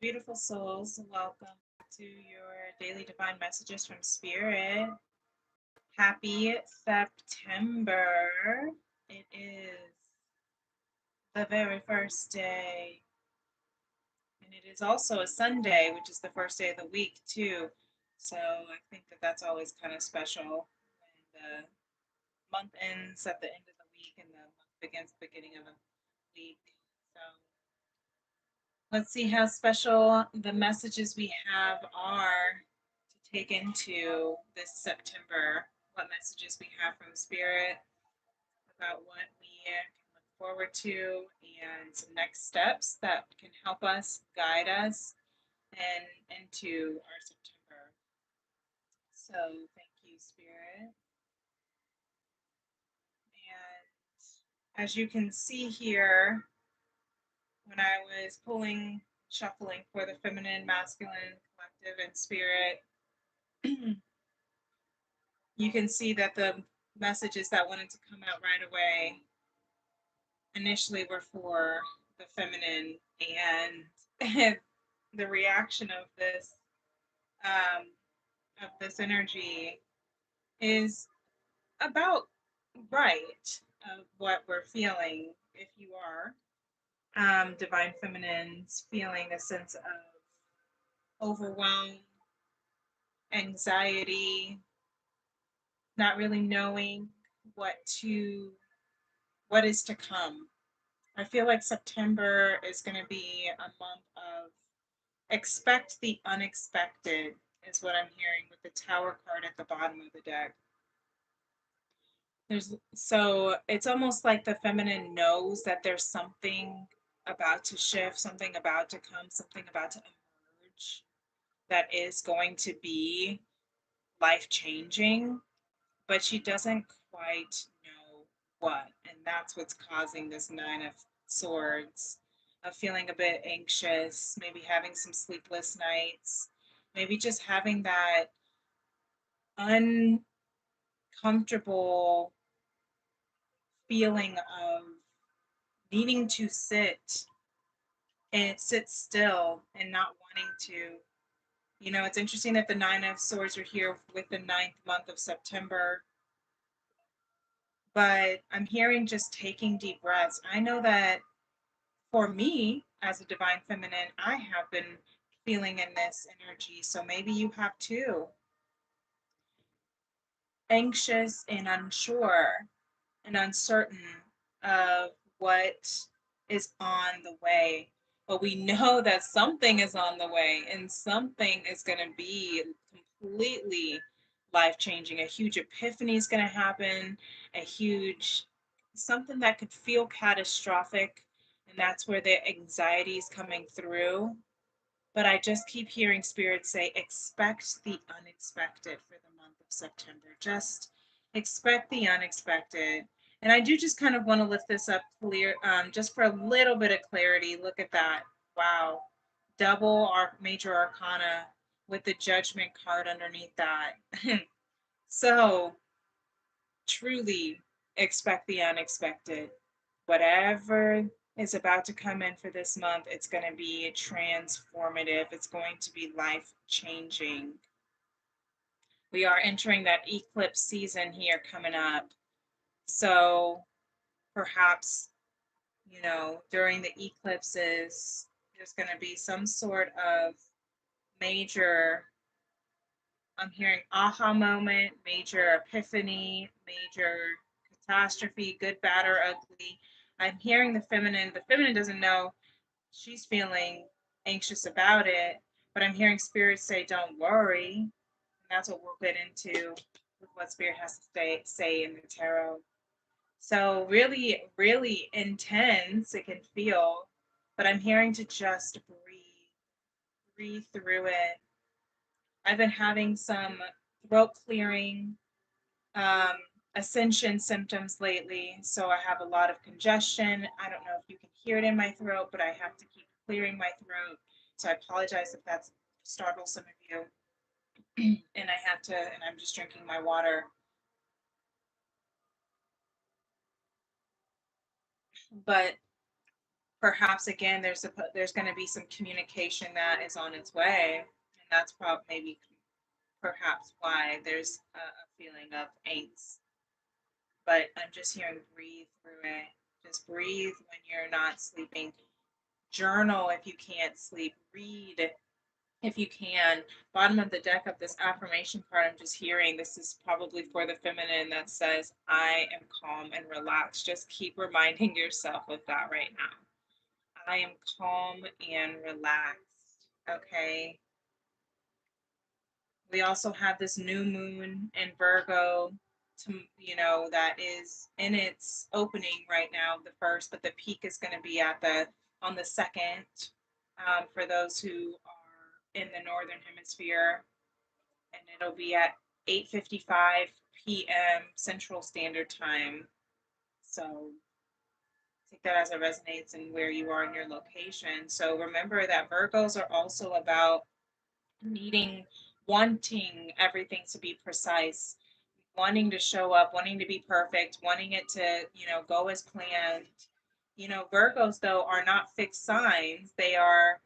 Beautiful souls, welcome to your daily divine messages from Spirit. Happy September. It is the very first day, and it is also a Sunday, which is the first day of the week, too. So I think that that's always kind of special when the month ends at the end of the week and the month begins the beginning of a week. So let's see how special the messages we have are to take into this September. What messages we have from Spirit about what we can look forward to and some next steps that can help us, guide us, and into our September. So thank you, Spirit. And as you can see here, when I was pulling, shuffling for the feminine, masculine, collective, and spirit, you can see that the messages that wanted to come out right away initially were for the feminine, and the reaction um, of this energy is about right of what we're feeling. If you are divine feminines, feeling a sense of overwhelm, anxiety, not really knowing what to what is to come. I feel like September is going to be a month of expect the unexpected, is what I'm hearing with the Tower card at the bottom of the deck. So it's almost like the feminine knows that there's something about to shift, something about to come, something about to emerge that is going to be life changing, but she doesn't quite know what. And that's what's causing this Nine of Swords, of feeling a bit anxious, maybe having some sleepless nights, maybe just having that uncomfortable feeling of needing to sit still and not wanting to. You know, it's interesting that the Nine of Swords are here with the ninth month of September, but I'm hearing just taking deep breaths. I know that for me, as a divine feminine, I have been feeling in this energy. So maybe you have too. Anxious and unsure and uncertain of what is on the way. But we know that something is on the way and something is going to be completely life changing. A huge epiphany is going to happen, a huge something that could feel catastrophic. And that's where the anxiety is coming through. But I just keep hearing Spirit say, expect the unexpected for the month of September. Just expect the unexpected. And I do just kind of want to lift this up clear, just for a little bit of clarity. Look at that. Wow. Double our major arcana with the judgment card underneath that. So truly expect the unexpected. Whatever is about to come in for this month, it's going to be transformative. It's going to be life changing. We are entering that eclipse season here coming up. So perhaps, during the eclipses, there's going to be some sort of major, I'm hearing aha moment, major epiphany, major catastrophe, good, bad, or ugly. I'm hearing the feminine. The feminine doesn't know she's feeling anxious about it, but I'm hearing Spirit say, don't worry. And that's what we'll get into with what Spirit has to say in the tarot. So really, really intense it can feel, but I'm hearing to just breathe through it. I've been having some throat clearing, um, ascension symptoms lately. So I have a lot of congestion. I don't know if you can hear it in my throat, but I have to keep clearing my throat. So I apologize if that startles some of you. And I'm just drinking my water. But perhaps again there's going to be some communication that is on its way, and that's probably maybe perhaps why there's a feeling of angst. But I'm just hearing breathe through it. Just breathe when you're not sleeping. Journal if you can't sleep. Read if you can. Bottom of the deck of this affirmation card, I'm just hearing this is probably for the feminine that says, I am calm and relaxed. Just keep reminding yourself of that right now. I am calm and relaxed. Okay. We also have this new moon in Virgo, that is in its opening right now, the first, but the peak is going to be on the second, for those who are in the northern hemisphere, and it'll be at 8:55 p.m. Central Standard Time. So take that as it resonates and where you are in your location. So remember that Virgos are also about needing, wanting everything to be precise, wanting to show up, wanting to be perfect, wanting it to, go as planned. Virgos, though, are not fixed signs, they are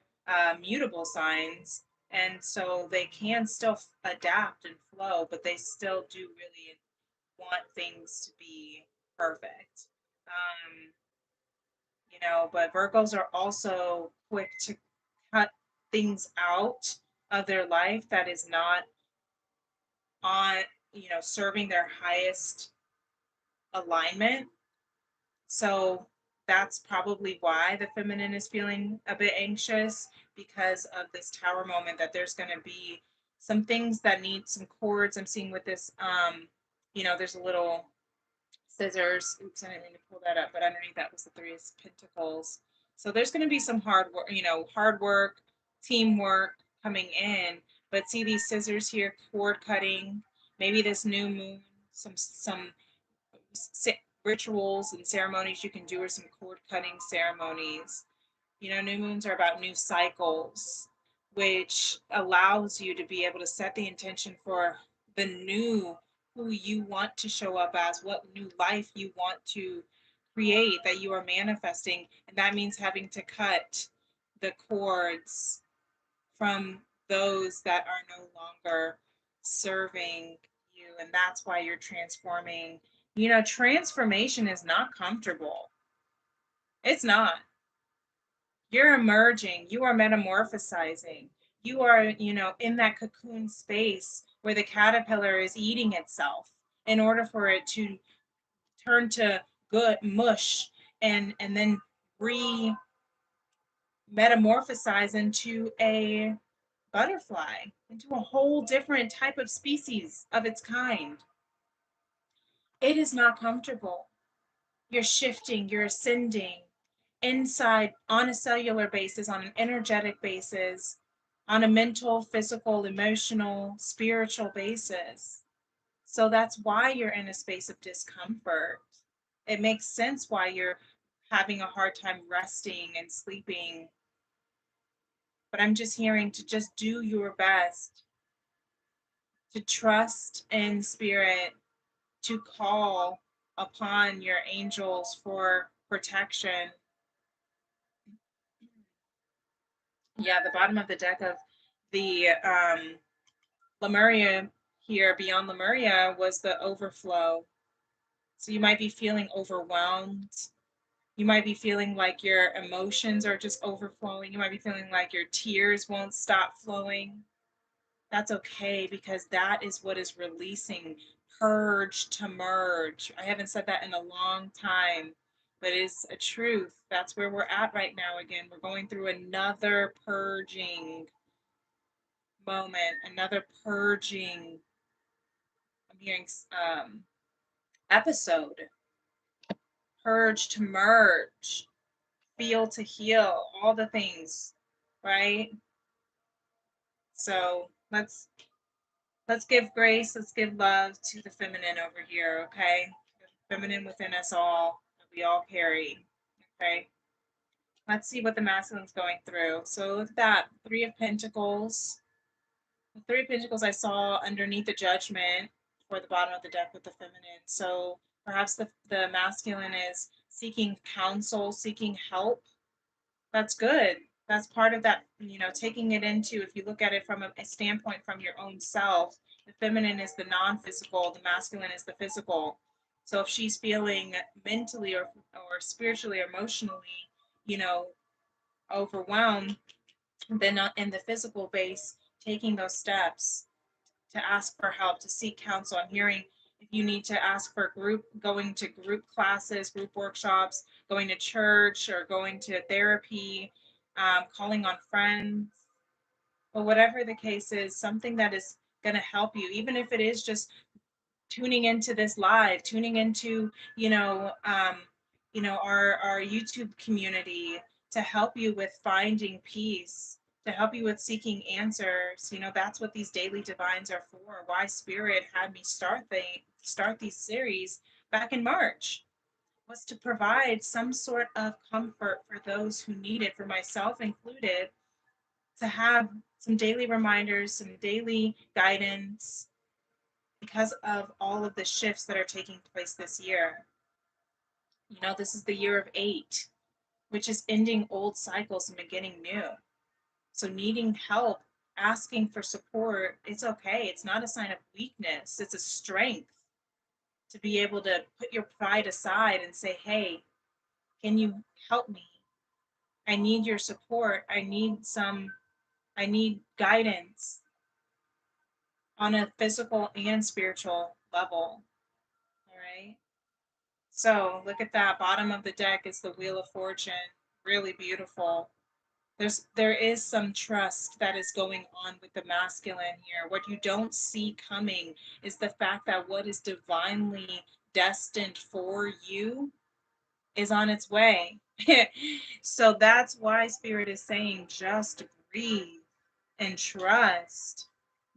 mutable signs. And so they can still adapt and flow, but they still do really want things to be perfect. Um, but Virgos are also quick to cut things out of their life that is not on, serving their highest alignment. So that's probably why the feminine is feeling a bit anxious, because of this tower moment, that there's going to be some things that need some cords. I'm seeing with this, there's a little scissors. Oops, I didn't mean to pull that up, but underneath that was the Three of Pentacles. So there's going to be some hard work, teamwork coming in. But see these scissors here, cord cutting, maybe this new moon, some rituals and ceremonies you can do, or some cord cutting ceremonies. New moons are about new cycles, which allows you to be able to set the intention for the new, who you want to show up as, what new life you want to create, that you are manifesting. And that means having to cut the cords from those that are no longer serving you. And that's why you're transforming. Transformation is not comfortable. It's not. You're emerging, you are metamorphosizing. You are, in that cocoon space where the caterpillar is eating itself in order for it to turn to good mush, and then re metamorphosize into a butterfly, into a whole different type of species of its kind. It is not comfortable. You're shifting, you're ascending inside, on a cellular basis, on an energetic basis, on a mental, physical, emotional, spiritual basis. So that's why you're in a space of discomfort. It makes sense why you're having a hard time resting and sleeping. But I'm just hearing to just do your best, to trust in spirit, to call upon your angels for protection. Yeah, the bottom of the deck of the Lemuria here, beyond Lemuria, was the overflow. So you might be feeling overwhelmed. You might be feeling like your emotions are just overflowing. You might be feeling like your tears won't stop flowing. That's okay, because that is what is releasing. Purge to merge. I haven't said that in a long time, but it's a truth. That's where we're at right now. Again, we're going through another purging moment, another purging, I'm hearing, episode. Purge to merge, feel to heal, all the things, right? So let's give grace, let's give love to the feminine over here, okay? The feminine within us all, that we all carry, okay? Let's see what the masculine's going through. So look at that, Three of Pentacles. The Three of Pentacles I saw underneath the Judgment for the bottom of the deck with the feminine. So perhaps the masculine is seeking counsel, seeking help, That's good. That's part of that, taking it into, if you look at it from a standpoint from your own self, the feminine is the non-physical, the masculine is the physical. So if she's feeling mentally or spiritually or emotionally, you know, overwhelmed, then in the physical base, taking those steps to ask for help, to seek counsel. I'm hearing if you need to ask for going to group classes, group workshops, going to church or going to therapy, calling on friends, or whatever the case is, something that is going to help you, even if it is just tuning into this live, tuning into, our YouTube community to help you with finding peace, to help you with seeking answers. That's what these daily divines are for. Why Spirit had me start these series back in March was to provide some sort of comfort for those who need it, for myself included, to have some daily reminders, some daily guidance, because of all of the shifts that are taking place this year. This is the year of 8, which is ending old cycles and beginning new. So, needing help, asking for support, it's okay. It's not a sign of weakness, it's a strength to be able to put your pride aside and say, hey, can you help me? I need your support. I need guidance on a physical and spiritual level. All right. So look at that. Bottom of the deck is the Wheel of Fortune. Really beautiful. There is some trust that is going on with the masculine here. What you don't see coming is the fact that what is divinely destined for you is on its way. So that's why Spirit is saying just breathe and trust.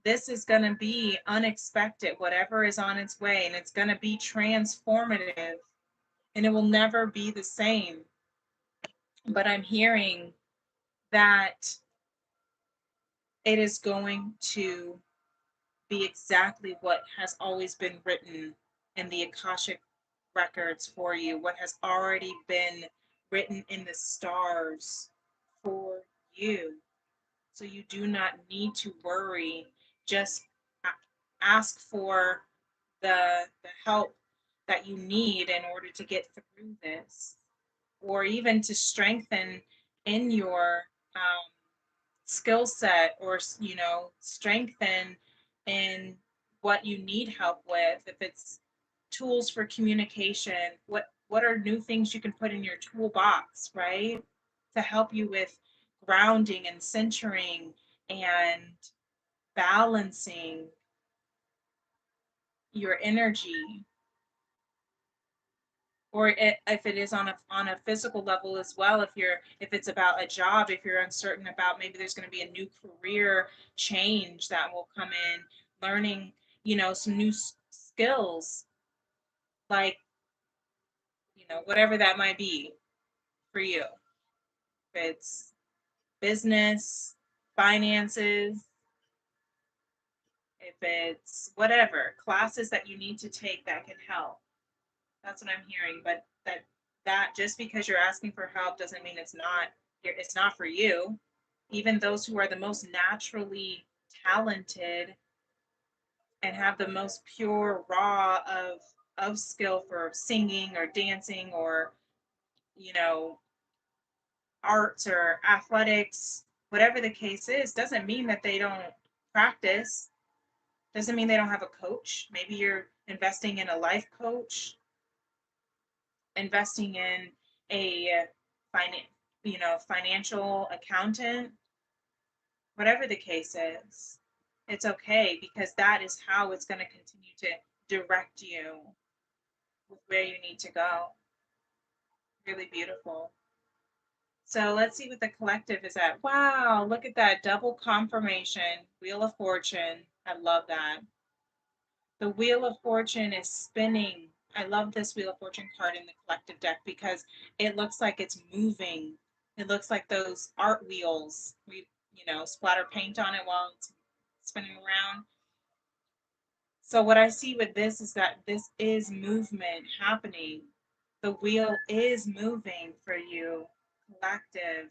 This is going to be unexpected, whatever is on its way, and it's going to be transformative, and it will never be the same. But I'm hearing that it is going to be exactly what has always been written in the Akashic records for you, what has already been written in the stars for you. So you do not need to worry. Just ask for the help that you need in order to get through this, or even to strengthen in your skill set, or strengthen in what you need help with. If it's tools for communication, what are new things you can put in your toolbox, right, to help you with grounding and centering and balancing your energy. Or if it is on a physical level as well, if it's about a job, if you're uncertain about, maybe there's going to be a new career change that will come in, learning some new skills, like whatever that might be for you. If it's business, finances, if it's whatever classes that you need to take that can help. That's what I'm hearing. But that just because you're asking for help doesn't mean it's not for you. Even those who are the most naturally talented and have the most pure raw of skill for singing or dancing, or you know arts or athletics, whatever the case is, doesn't mean that they don't practice, doesn't mean they don't have a coach. Maybe you're investing in a life coach, investing in a finan- financial accountant, whatever the case is. It's okay, because that is how it's going to continue to direct you with where you need to go. Really beautiful. So let's see what the collective is at. Wow, look at that double confirmation. Wheel of Fortune. I love that. The Wheel of Fortune is spinning. I love this Wheel of Fortune card in the collective deck because it looks like it's moving. It looks like those art wheels. We, splatter paint on it while it's spinning around. So what I see with this is that this is movement happening. The wheel is moving for you, collective.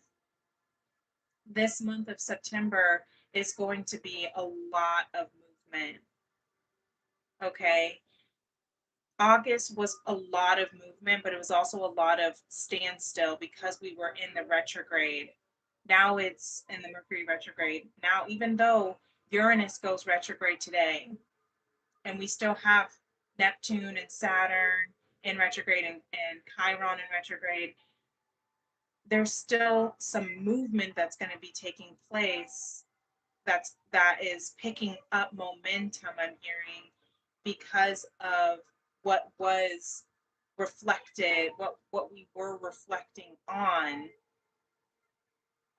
this month of September is going to be a lot of movement. Okay. August was a lot of movement, but it was also a lot of standstill because we were in the retrograde. Now it's in the Mercury retrograde. Now, even though Uranus goes retrograde today, and we still have Neptune and Saturn in retrograde and Chiron in retrograde, there's still some movement that's going to be taking place that is picking up momentum, I'm hearing, because of what was reflected, what we were reflecting on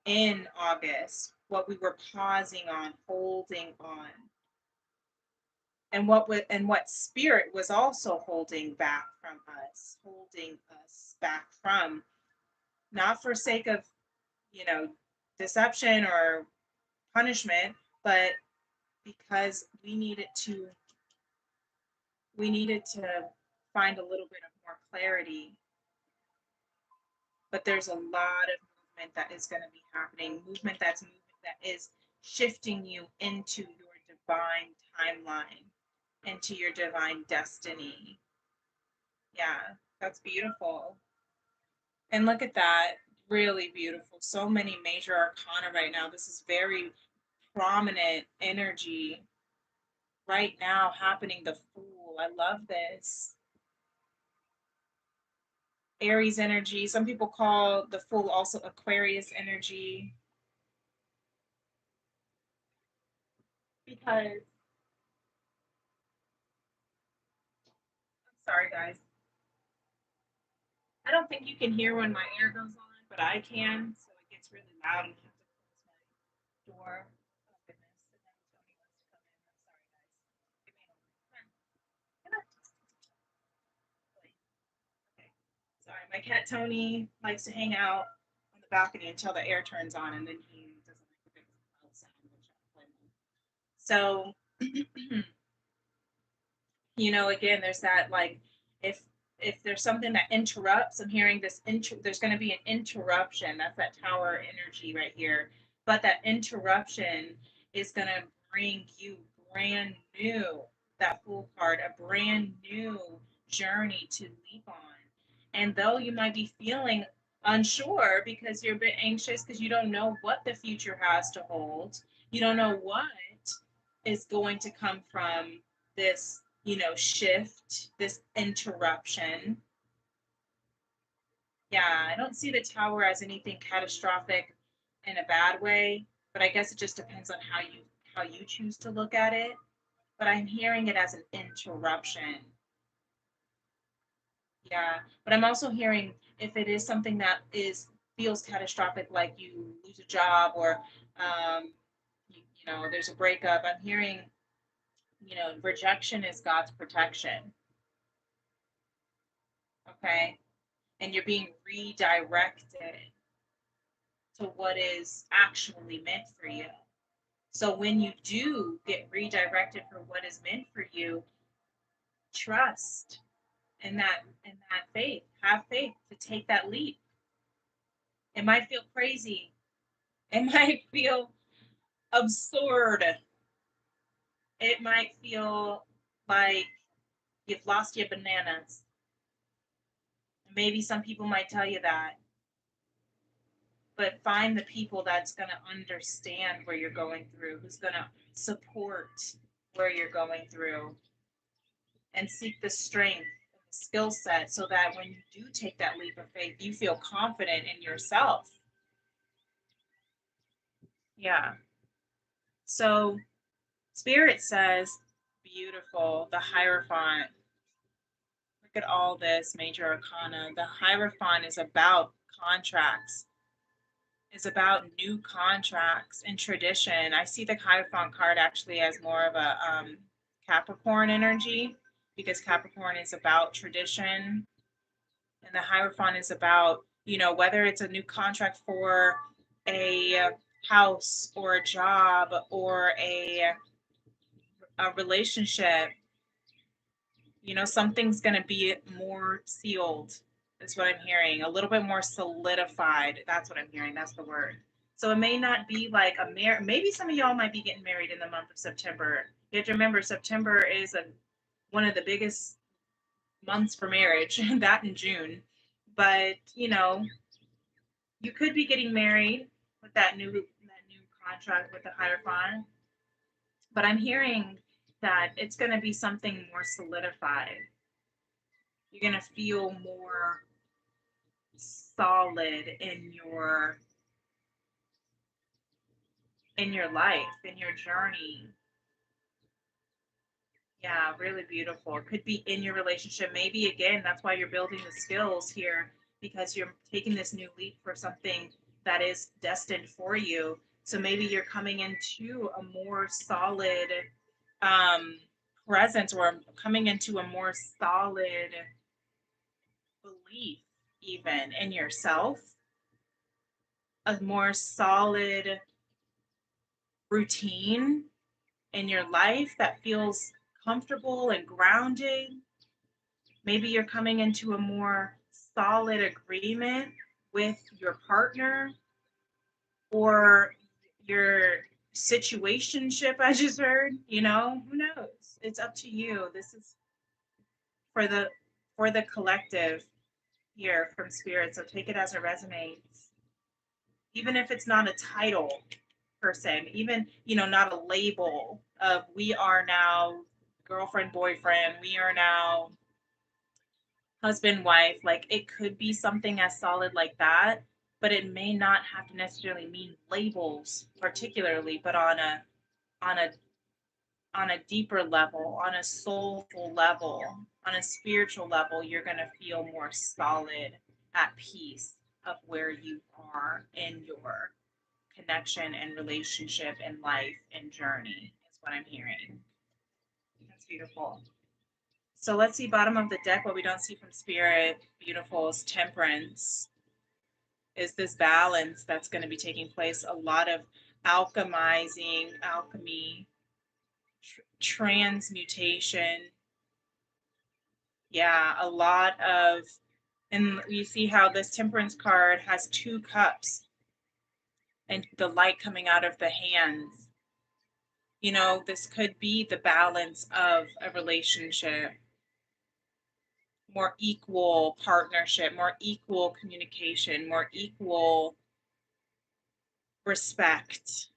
in August, what we were pausing on, holding on, and what spirit was also holding back from us, holding us back from, not for sake of, you know, deception or punishment, but because we needed to find a little bit of more clarity. But there's a lot of movement that is going to be happening, movement that is shifting you into your divine timeline, into your divine destiny. Yeah, that's beautiful. And look at that, really beautiful. So many major arcana right now. This is very prominent energy right now happening. The Fool. I love this. Aries energy. Some people call the Fool also Aquarius energy because, I'm sorry guys, I don't think you can hear when my air goes on, but I can, so it gets really loud and I have to close my door. Oh goodness, and then Tony wants to come in. I'm sorry guys. Give me a moment. Come on. Okay. Sorry, my cat Tony likes to hang out on the balcony until the air turns on, and then he doesn't like the big loud sound, which I blame him. So, again, there's that, like, if there's something that interrupts, I'm hearing this there's going to be an interruption. That's that tower energy right here. But that interruption is going to bring you brand new, that Fool card, a brand new journey to leap on. And though you might be feeling unsure because you're a bit anxious because you don't know what the future has to hold, you don't know what is going to come from this, shift, this interruption. Yeah, I don't see the tower as anything catastrophic in a bad way, but I guess it just depends on how you choose to look at it. But I'm hearing it as an interruption. Yeah, but I'm also hearing if it is something that is feels catastrophic, like you lose a job or there's a breakup. I'm hearing, rejection is God's protection. Okay, and you're being redirected to what is actually meant for you. So when you do get redirected for what is meant for you, trust in that faith. Have faith to take that leap. It might feel crazy. It might feel absurd. It might feel like you've lost your bananas. Maybe some people might tell you that, but find the people that's going to understand where you're going through, who's going to support where you're going through, and seek the strength and the skill set so that when you do take that leap of faith, you feel confident in yourself. Yeah. So, Spirit says, beautiful, the Hierophant. Look at all this major arcana. The Hierophant is about contracts, is about new contracts and tradition. I see the Hierophant card actually as more of a Capricorn energy because Capricorn is about tradition, and the Hierophant is about, whether it's a new contract for a house or a job or a relationship. Something's going to be more sealed, is what I'm hearing. A little bit more solidified. That's what I'm hearing. That's the word. So it may not be like a maybe some of y'all might be getting married in the month of September. You have to remember September is one of the biggest months for marriage, that in June. But, you could be getting married with that new contract with the Hierophant. But I'm hearing that it's going to be something more solidified. You're going to feel more solid in your life, in your journey. Yeah, really beautiful. It could be in your relationship. Maybe again, that's why you're building the skills here, because you're taking this new leap for something that is destined for you. So maybe you're coming into a more solid um, presence, or coming into a more solid belief, even in yourself, a more solid routine in your life that feels comfortable and grounded. Maybe you're coming into a more solid agreement with your partner or your situationship, I just heard, who knows? It's up to you. This is for the collective here from spirit. So take it as it resonates. Even if it's not a title per se, even, not a label of we are now girlfriend, boyfriend, we are now husband, wife, like it could be something as solid like that, but it may not have to necessarily mean labels particularly, but on a on a deeper level, on a soulful level, on a spiritual level, you're going to feel more solid, at peace of where you are in your connection and relationship and life and journey, is what I'm hearing. That's beautiful. So let's see, bottom of the deck, what we don't see from spirit, beautiful, is temperance, is this balance that's going to be taking place. A lot of alchemy, transmutation. Yeah, a lot of, and you see how this temperance card has 2 cups and the light coming out of the hands. This could be the balance of a relationship, more equal partnership, more equal communication, more equal respect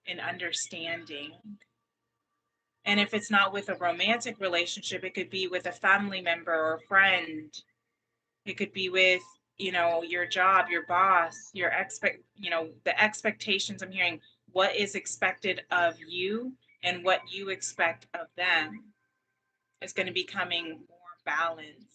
and understanding. And if it's not with a romantic relationship, it could be with a family member or friend. It could be with, your job, your boss, the expectations. I'm hearing what is expected of you and what you expect of them is going to be coming more balanced.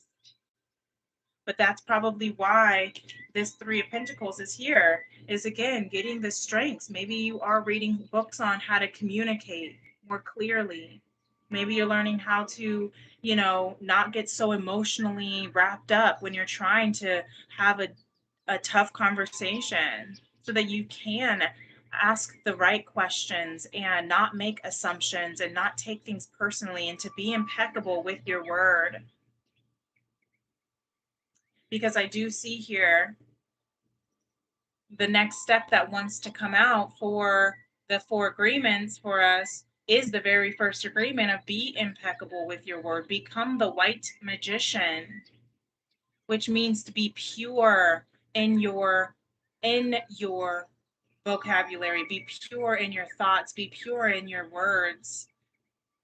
But that's probably why this Three of Pentacles is here, is again getting the strengths. Maybe you are reading books on how to communicate more clearly. Maybe you're learning how to, not get so emotionally wrapped up when you're trying to have a tough conversation, so that you can ask the right questions and not make assumptions and not take things personally, and to be impeccable with your word. Because I do see here the next step that wants to come out for the 4 agreements for us is the very first agreement of be impeccable with your word, become the white magician, which means to be pure in your vocabulary, be pure in your thoughts, be pure in your words,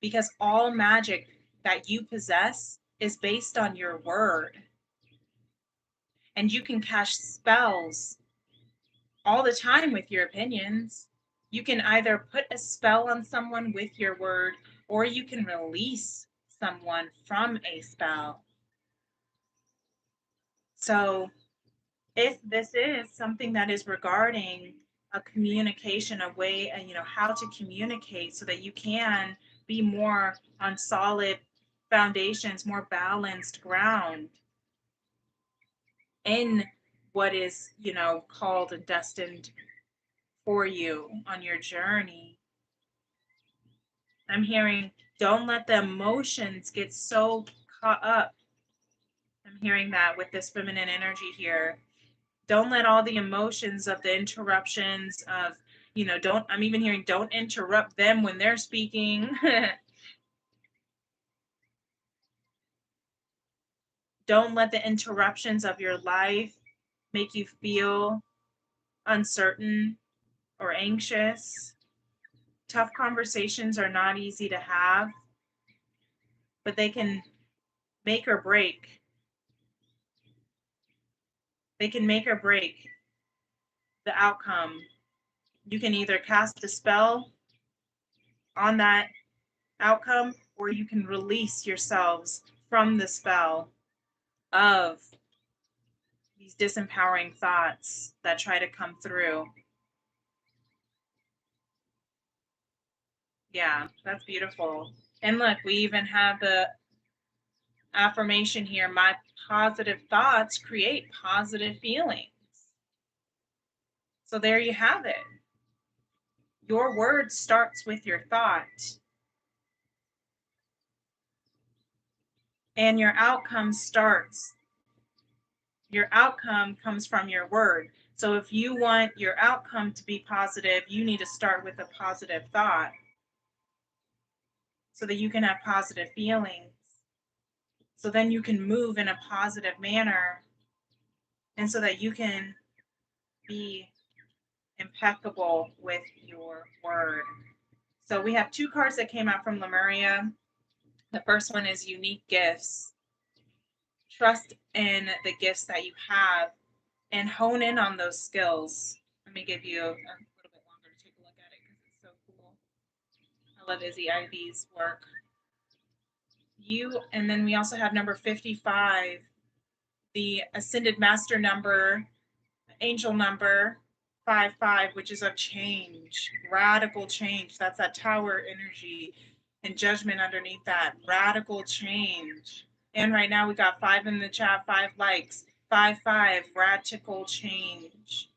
because all magic that you possess is based on your word. And you can cast spells all the time with your opinions. You can either put a spell on someone with your word, or you can release someone from a spell. So if this is something that is regarding a communication, a way, and how to communicate so that you can be more on solid foundations, more balanced ground in what is, called and destined for you on your journey. I'm hearing, don't let the emotions get so caught up. I'm hearing that with this feminine energy here. Don't let all the emotions of the interruptions of, I'm even hearing, don't interrupt them when they're speaking. Don't let the interruptions of your life make you feel uncertain or anxious. Tough conversations are not easy to have, but they can make or break. They can make or break the outcome. You can either cast a spell on that outcome, or you can release yourselves from the spell of these disempowering thoughts that try to come through. Yeah, that's beautiful. And look, we even have the affirmation here: my positive thoughts create positive feelings. So there you have it. Your word starts with your thought, and your outcome comes from your word. So if you want your outcome to be positive, you need to start with a positive thought so that you can have positive feelings. So then you can move in a positive manner, and so that you can be impeccable with your word. So we have two cards that came out from Lemuria. The first one is unique gifts. Trust in the gifts that you have and hone in on those skills. Let me give you a little bit longer to take a look at it because it's so cool. I love Izzy Ivy's work. And then we also have number 55, the Ascended Master number, angel number 55, which is of change, radical change. That's that tower energy and judgment underneath that, radical change. And right now we got 5 in the chat, 5 likes, 5, radical change.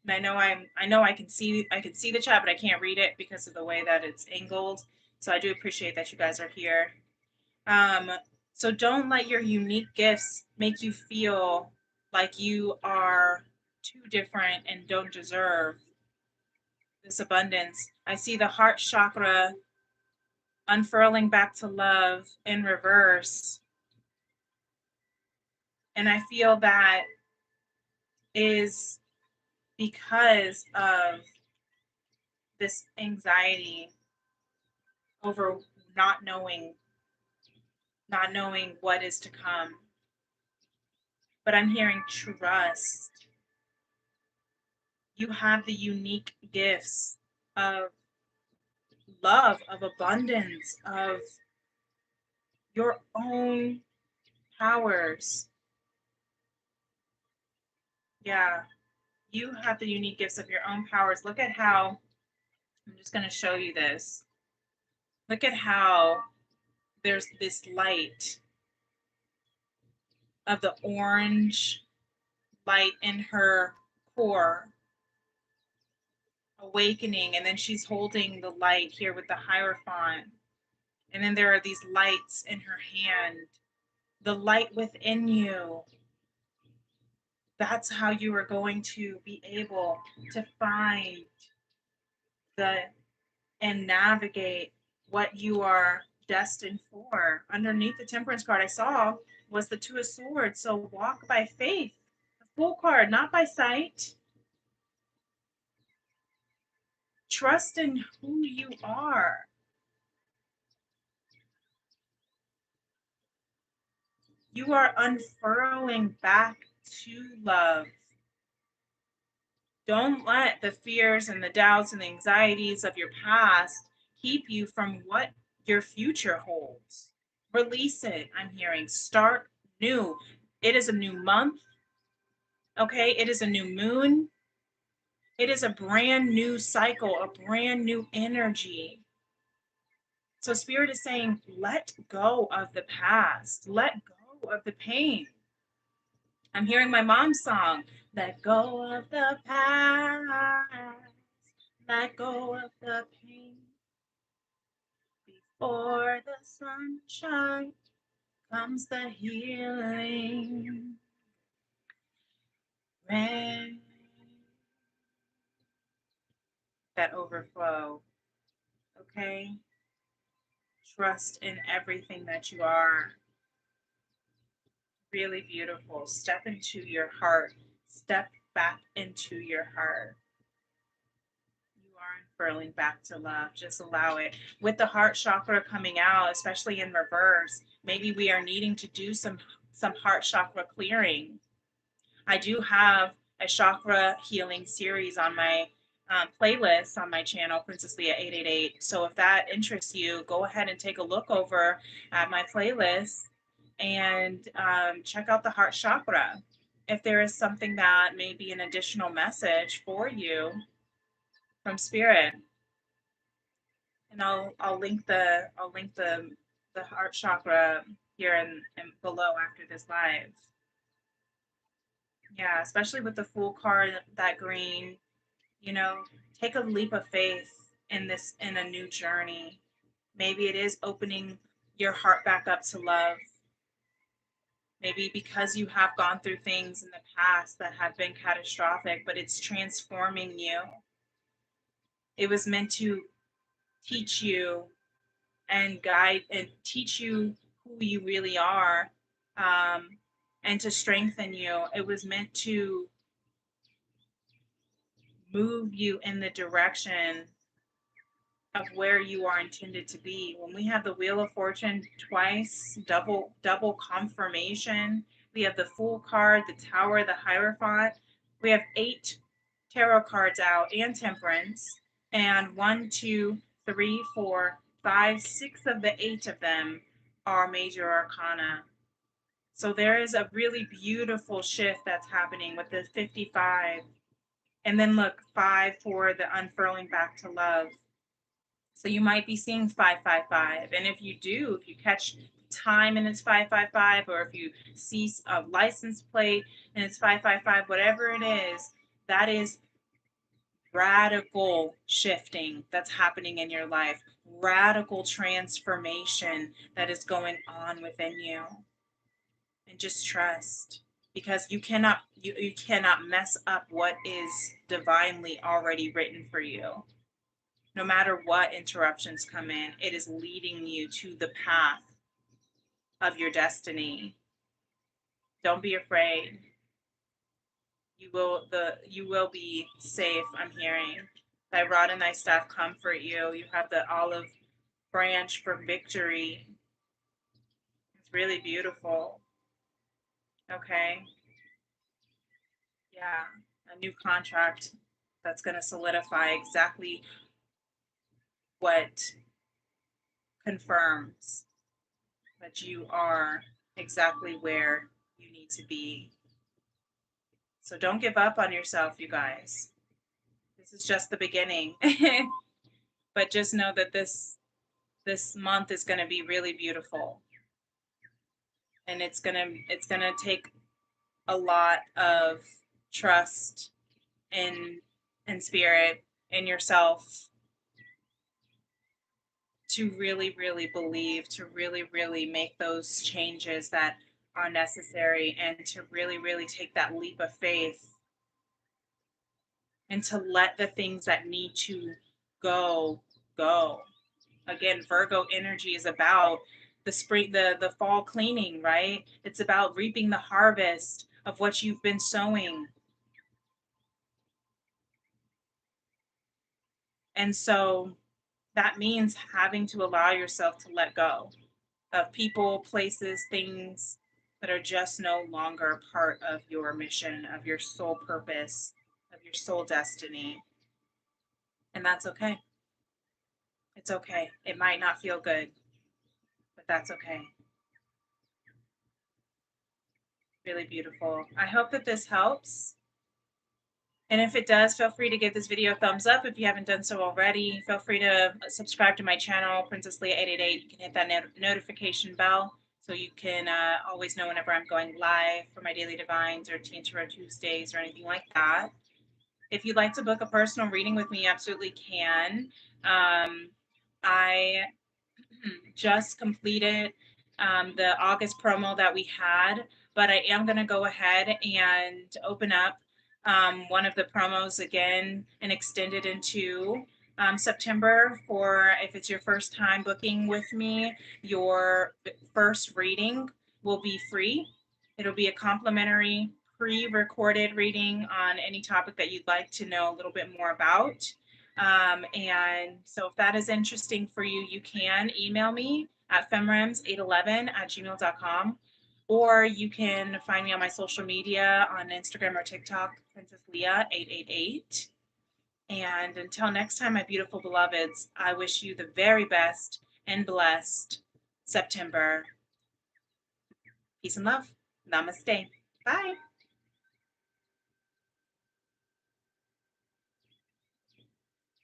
And I know I can see the chat, but I can't read it because of the way that it's angled. So I do appreciate that you guys are here. So don't let your unique gifts make you feel like you are too different and don't deserve this abundance. I see the heart chakra unfurling back to love in reverse. And I feel that is because of this anxiety over not knowing what is to come. But I'm hearing trust. You have the unique gifts of love, of abundance, of your own powers. Yeah, you have the unique gifts of your own powers. Look at how, I'm just going to show you this. Look at how there's this light of the orange light in her core awakening, and then she's holding the light here with the Hierophant, and then there are these lights in her hand. The light within you, that's how you are going to be able to find the and navigate what you are destined for. Underneath the Temperance card I saw was the Two of Swords. So walk by faith. The Fool card, not by sight. Trust in who you are. You are unfurling back to love. Don't let the fears and the doubts and the anxieties of your past keep you from what your future holds. Release it, I'm hearing. Start new. It is a new month. Okay, it is a new moon. It is a brand new cycle, a brand new energy. So Spirit is saying, let go of the past. Let go of the pain. I'm hearing my mom's song. Let go of the past. Let go of the pain. Before the sunshine comes the healing rain, that overflow. Okay? Trust in everything that you are. Really beautiful. Step into your heart. Step back into your heart. You are unfurling back to love. Just allow it. With the heart chakra coming out, especially in reverse, maybe we are needing to do some heart chakra clearing. I do have a chakra healing series on my playlist on my channel, Princess Leah 888. So if that interests you, go ahead and take a look over at my playlist and check out the heart chakra. If there is something that may be an additional message for you from spirit, and I'll link the heart chakra here and below after this live. Yeah, especially with the Fool card, that green, you know, take a leap of faith in a new journey. Maybe it is opening your heart back up to love. Maybe because you have gone through things in the past that have been catastrophic, but it's transforming you. It was meant to teach you and guide and teach you who you really are, um, and to strengthen you. It was meant to move you in the direction of where you are intended to be. When we have the Wheel of Fortune twice, double confirmation, we have the Fool card, the Tower, the Hierophant. We have 8 tarot cards out and Temperance, and 1, 2, 3, 4, 5, 6 of the 8 of them are major arcana. So there is a really beautiful shift that's happening with the 55. And then look, 5 for the unfurling back to love. So you might be seeing 555. And if you do, if you catch time and it's 555, or if you see a license plate and it's 555, whatever it is, that is radical shifting that's happening in your life, radical transformation that is going on within you. And just trust, because you cannot mess up what is divinely already written for you. No matter what interruptions come in, it is leading you to the path of your destiny. Don't be afraid. You will be safe. I'm hearing thy rod and thy staff comfort you. You have the olive branch for victory. It's really beautiful. Okay. Yeah. A new contract that's going to solidify exactly what confirms that you are exactly where you need to be. So don't give up on yourself, you guys. This is just the beginning. But just know that this month is going to be really beautiful. And it's going to take a lot of trust in spirit, in yourself, to really really believe, to really really make those changes that are necessary, and to really really take that leap of faith, and to let the things that need to go go. Again, Virgo energy is about the spring, the fall cleaning, right? It's about reaping the harvest of what you've been sowing. And so that means having to allow yourself to let go of people, places, things that are just no longer part of your mission, of your soul purpose, of your soul destiny. And that's okay. It's okay. It might not feel good, but that's okay. Really beautiful. I hope that this helps. And if it does, feel free to give this video a thumbs up if you haven't done so already. Feel free to subscribe to my channel, Princess Leah 888. You can hit that notification bell so you can always know whenever I'm going live for my daily divines or Teen Tarot Tuesdays or anything like that. If you'd like to book a personal reading with me, you absolutely can. I just completed the August promo that we had, but I am going to go ahead and open up one of the promos again and extend it into September for if it's your first time booking with me, your first reading will be free. It'll be a complimentary pre-recorded reading on any topic that you'd like to know a little bit more about. And so if that is interesting for you, you can email me at femrems811@gmail.com, or you can find me on my social media on Instagram or TikTok, Princess Leah 888. And until next time, my beautiful beloveds, I wish you the very best and blessed September. Peace and love. Namaste. Bye.